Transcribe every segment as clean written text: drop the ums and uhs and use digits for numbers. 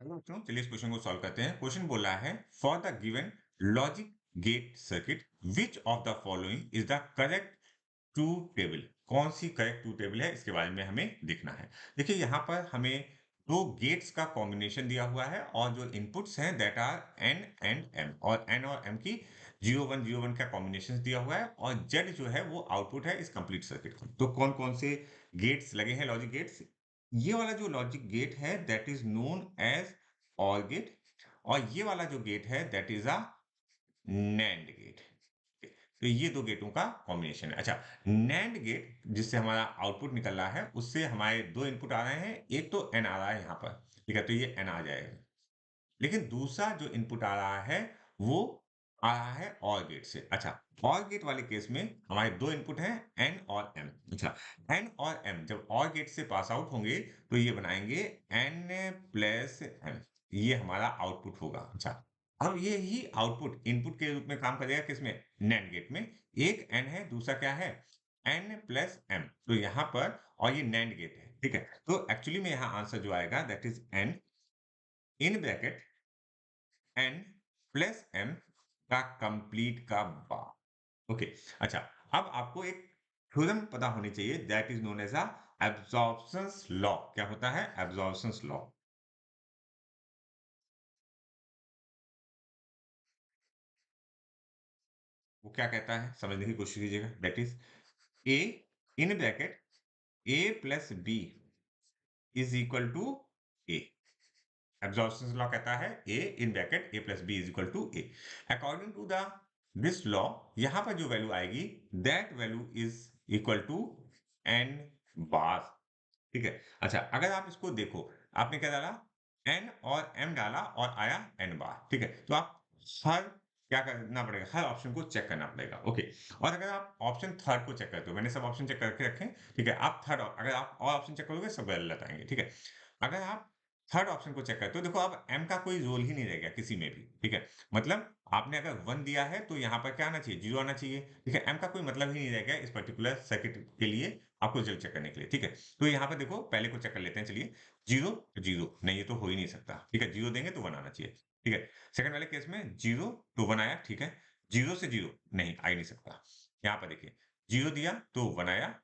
Hello बच्चों, चलिए इस क्वेश्चन को सॉल्व करते हैं। क्वेश्चन बोल रहा है for the given logic gate circuit which of the following is the correct truth table. कौन सी करेक्ट ट्रूथ टेबल है, इसके बारे में हमें देखना है। देखिए यहाँ पर हमें दो गेट्स का कॉम्बिनेशन दिया हुआ है और जो इनपुट्स हैं that are N and M, और एन और एम की 0 1 0 1 का कॉम्बिनेशन दिया हुआ है और जेड जो है वो आउटपुट है इस कंप्लीट सर्किट का। तो कौन कौन से गेट्स लगे हैं, लॉजिक गेट्स। ये वाला जो लॉजिक गेट है that is known as OR gate, और ये वाला जो गेट है that is a NAND gate. तो ये दो गेटों का कॉम्बिनेशन है। अच्छा, नैंड गेट जिससे हमारा आउटपुट निकल रहा है उससे हमारे दो इनपुट आ रहे हैं, एक तो एन आ रहा है यहाँ पर, ठीक है, तो ये एन आ जाएगा। लेकिन दूसरा जो इनपुट आ रहा है वो आ रहा है और गेट से। अच्छा, और गेट वाले केस में हमारे दो इनपुट हैं एन और एम। अच्छा, एन और एम जब और गेट से पास आउट होंगे तो ये बनाएंगे एन प्लस एम, ये हमारा आउटपुट होगा। अच्छा, अब ये ही आउटपुट इनपुट के रूप में काम करेगा किसमें, नैंड गेट में। एक एन है, दूसरा क्या है, एन प्लस एम। तो यहाँ पर, और ये नैंड गेट है, ठीक है, तो एक्चुअली में यहाँ आंसर जो आएगा that is N in bracket N plus M का कंप्लीट का बार। ओके। अच्छा, अब आपको एक थ्योरम पता होनी चाहिए that is known as a absorptions law. क्या होता है एब्जॉर्प्शंस लॉ? वो क्या कहता है समझने की कोशिश कीजिएगा। That is A in bracket A plus B is equal to A. Absorption law कहता है A in bracket A plus B is equal to A. According to the this law, यहां पर जो वैल्यू आएगी that value is equal to N बार। ठीक है। अच्छा, अगर आप इसको देखो, आपने क्या डाला, एन और एम डाला और आया एन बार। ठीक है, तो आप हर क्या करना पड़ेगा, हर ऑप्शन को चेक करना पड़ेगा। ओके। और अगर आप ऑप्शन थर्ड को चेक करते हो, मैंने सब ऑप्शन चेक करके रखे, ठीक है, आप थर्ड, अगर आप और ऑप्शन चेक करोगे सब गलत आएंगे। ठीक है, अगर आप थर्ड ऑप्शन को चेक करते हो, देखो अब एम का कोई रोल ही नहीं रह गया किसी में भी। ठीक है, मतलब आपने अगर 1 दिया है तो यहाँ पर क्या आना चाहिए, 0 आना चाहिए। ठीक है, एम का कोई मतलब ही नहीं रह गया इस पर्टिकुलर सर्किट के लिए, आपको रिजल्ट चेक करने के लिए। ठीक है, तो यहाँ पर देखो पहले को चेक कर लेते हैं। चलिए, 0 0 नहीं, ये तो हो ही नहीं सकता। ठीक है, 0 देंगे तो 1 आना चाहिए। ठीक है, सेकंड वाले केस में 0 तो 1 आया। ठीक है, 0 से 0 नहीं, आ ही नहीं सकता। यहाँ पर देखिए, 0 दिया तो 1 आया,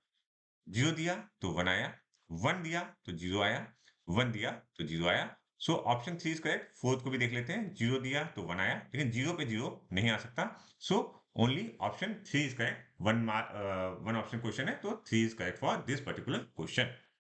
0 दिया तो 1 आया, 1 दिया तो 0 आया, 1 दिया तो 0 आया। So option 3 is correct. Fourth को भी देख लेते हैं, 0 दिया तो 1 आया, लेकिन 0 पे 0 नहीं आ सकता। So only option 3 is correct. One option question है तो 3 is correct for this particular question.